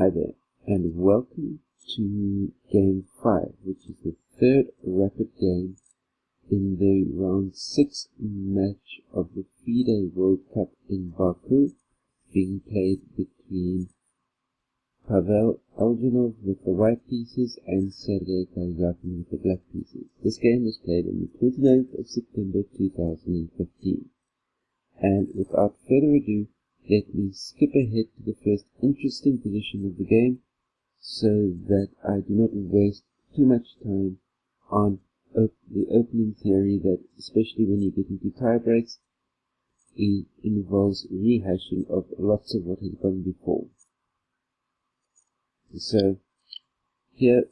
Hi there, and welcome to Game 5, which is the third rapid game in the round 6 match of the FIDE World Cup in Baku, being played between Pavel Eljanov with the white pieces and Sergei Karjakin with the black pieces. This game was played on the 29th of September 2015. And without further ado, let me skip ahead to the first interesting position of the game so that I do not waste too much time on the opening theory that, especially when you get into tie breaks, it involves rehashing of lots of what has gone before. So here,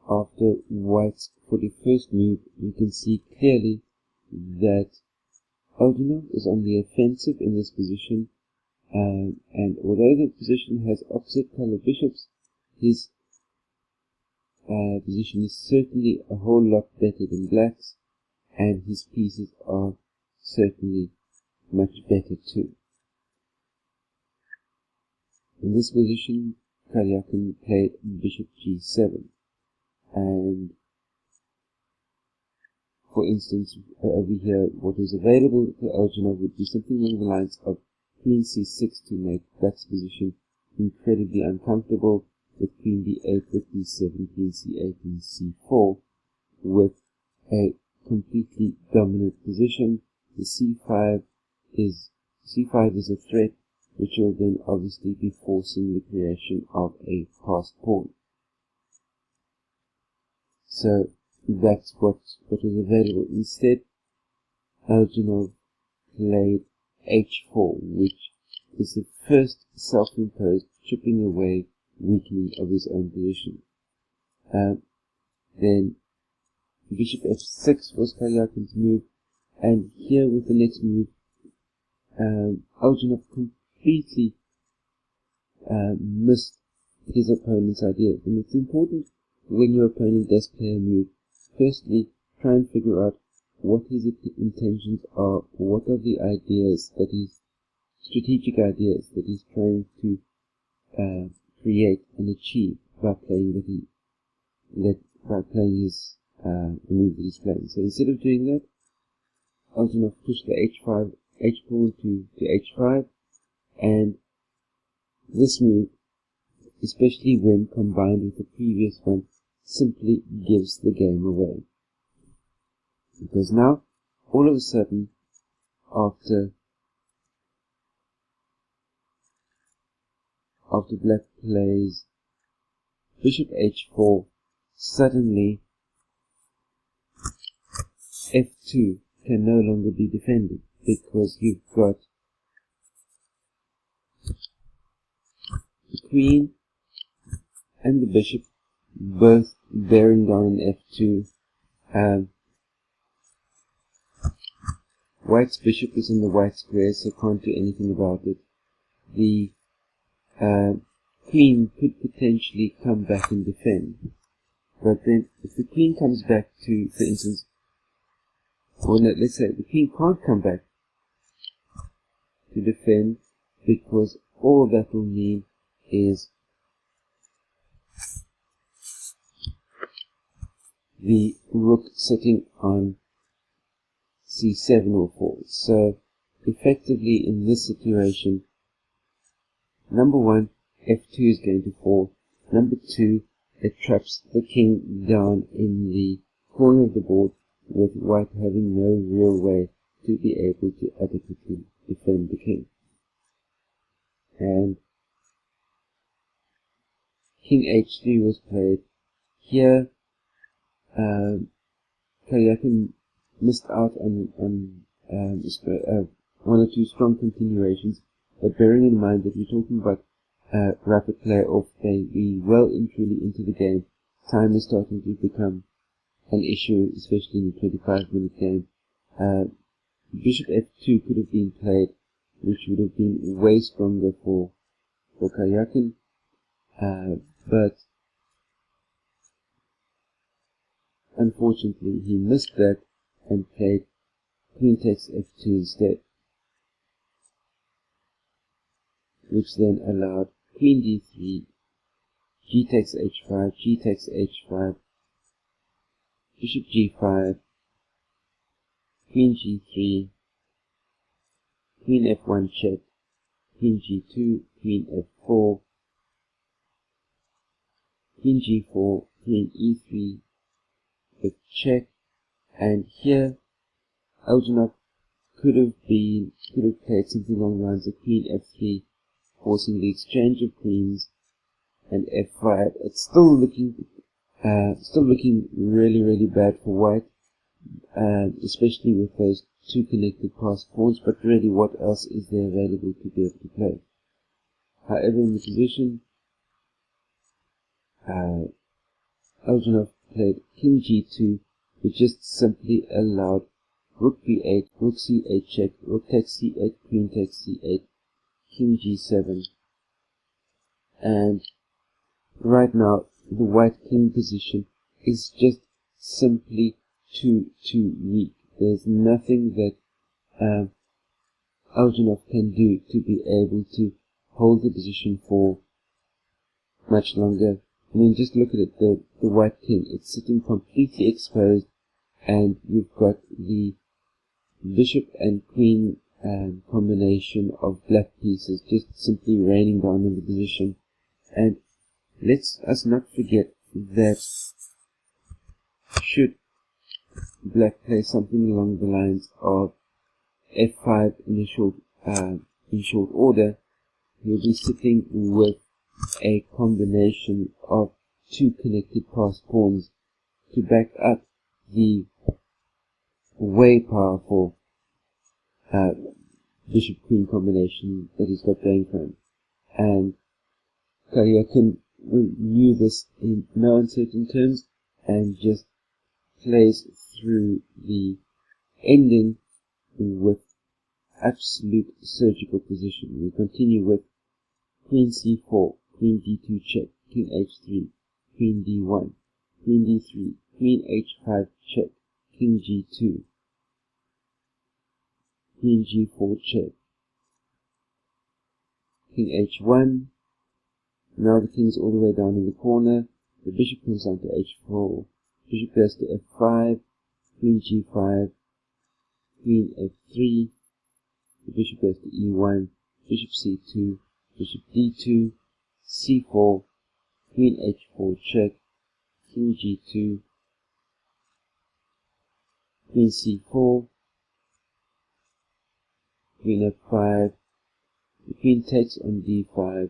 after white's 41st move, you can see clearly that Eljanov is on the offensive in this position, and although the position has opposite color bishops, his position is certainly a whole lot better than black's, and his pieces are certainly much better too. In this position, Karjakin played bishop g7, and for instance, over here, what was available to Eljanov would be something along the lines of queen c6 to make black's position incredibly uncomfortable, with queen d8, with d7, queen c8, and c4, with a completely dominant position. The c5 is a threat, which will then obviously be forcing the creation of a passed pawn. So that's what was available. Instead, Eljanov played h4, which is the first self-imposed chipping away weakening of his own position. Then bishop f6 was Karjakin's move, and here with the next move, Eljanov completely missed his opponent's idea. And it's important when your opponent does play a move, firstly, try and figure out what his intentions are, what are the ideas that he's, strategic ideas that he's trying to create and achieve by playing the move that he's playing. So instead of doing that, Eljanov pushed the h pawn to h5, and this move, especially when combined with the previous one, simply gives the game away. Because now, all of a sudden, after black plays bishop h4, suddenly f2 can no longer be defended, because you've got the queen and the bishop both bearing down on f2. White's bishop is in the white square, so can't do anything about it. The queen could potentially come back and defend, but then if the queen comes back to, for instance, or no, let's say the queen can't come back to defend, because all that will mean is the rook sitting on c7 will fall. So effectively in this situation, number one, f2 is going to fall. Number two, it traps the king down in the corner of the board, with white having no real way to be able to adequately defend the king. And king h3 was played. Here, Karjakin missed out on one or two strong continuations, but bearing in mind that we're talking about rapid play off play, we well and truly into the game, time is starting to become an issue, especially in the 25-minute game. Bishop f2 could have been played, which would have been way stronger for Karjakin, but unfortunately he missed that and played queen takes f2 instead, which then allowed queen d3 G takes H5, G takes H5, bishop G5, queen G3, queen F1 check, queen G2, queen F4, queen G4, queen E3, with check, and here Eljanov could have played something along the lines of queen F3, forcing the exchange of queens, and F5. It's still looking really bad for white, especially with those two connected passed pawns, but really what else is there available to be able to play? However, in the position, Eljanov played king G2, which just simply allowed rook B8, rook C8 check, rook takes C8, queen takes C8, king G7, and right now the white king position is just simply too weak. There's nothing that Eljanov can do to be able to hold the position for much longer. I mean, just look at it, the white king, it's sitting completely exposed, and you've got the bishop and queen combination of black pieces just simply raining down in the position. And let's us not forget that should black play something along the lines of F5 in short order, he'll be sitting with a combination of two connected passed pawns to back up the way powerful bishop-queen combination that he's got going for him. And Karjakin knew this in no uncertain terms and just plays through the ending with absolute surgical precision. We continue with queen C4, queen D2 check, king H3, queen D1, queen D3, queen H5 check, king G2, queen G4 check, king H1. Now the king's all the way down in the corner. The bishop comes down to H4. Bishop goes to F5, queen G5, queen F3. The bishop goes to E1, bishop C2, bishop D2, C4, queen H4 check, king G2, queen C4, queen F5. The queen takes on D5.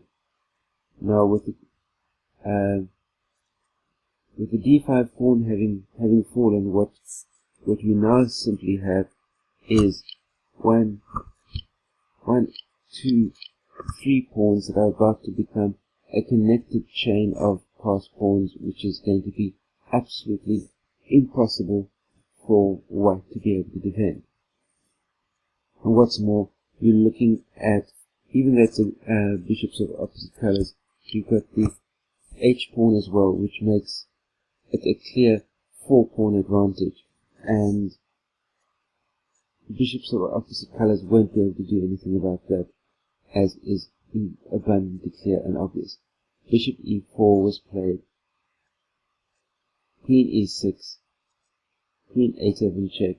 Now with the D5 pawn having fallen, what we now simply have is 1, 2, 3 pawns that are about to become a connected chain of passed pawns, which is going to be absolutely impossible for white to be able to defend. And what's more, you're looking at, even though it's bishops of opposite colors, you've got the H pawn as well, which makes it a clear 4-pawn advantage, and bishops of opposite colors won't be able to do anything about that, as is abundantly clear and obvious. Bishop E4 was played, queen E6, queen A7 check,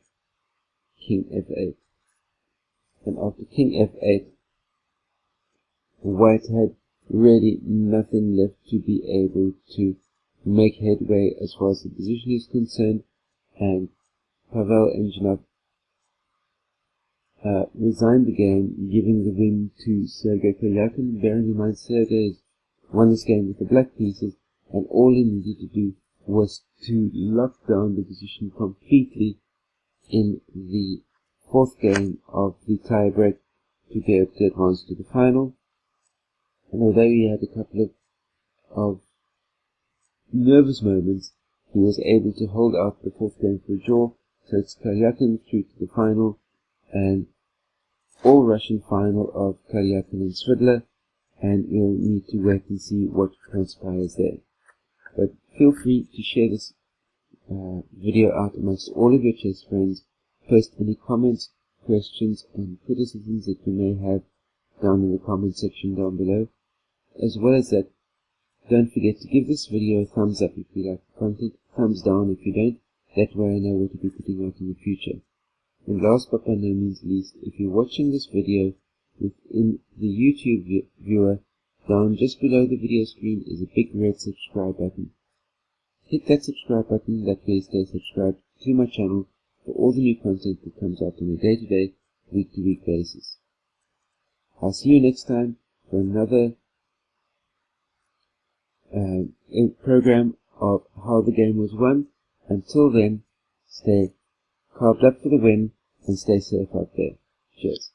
king F8, and after king F8, white had really nothing left to be able to make headway as far as the position is concerned, and Pavel Eljanov resigned the game, giving the win to Sergei Karjakin. Bearing in mind Sergei won this game with the black pieces, and all he needed to do was to lock down the position completely in the fourth game of the tie-break to be able to advance to the final. And although he had a couple of nervous moments, he was able to hold out the fourth game for a draw. So it's Karjakin through to the final, and all-Russian final of Karjakin and Svidler, and we'll need to wait and see what transpires there. But feel free to share this video out amongst all of your chess friends. Post any comments, questions and criticisms that you may have down in the comment section down below. As well as that, Don't forget to give this video a thumbs up if you like the content, thumbs down if you don't. That way I know what to be putting out in the future. And last but by no means least, if you're watching this video within the YouTube viewer, down just below the video screen is a big red subscribe button. Hit that subscribe button, that way stay subscribed to my channel for all the new content that comes out on a day-to-day, week-to-week basis. I'll see you next time for another program of how the game was won. Until then, stay carved up for the win and stay safe out there. Cheers.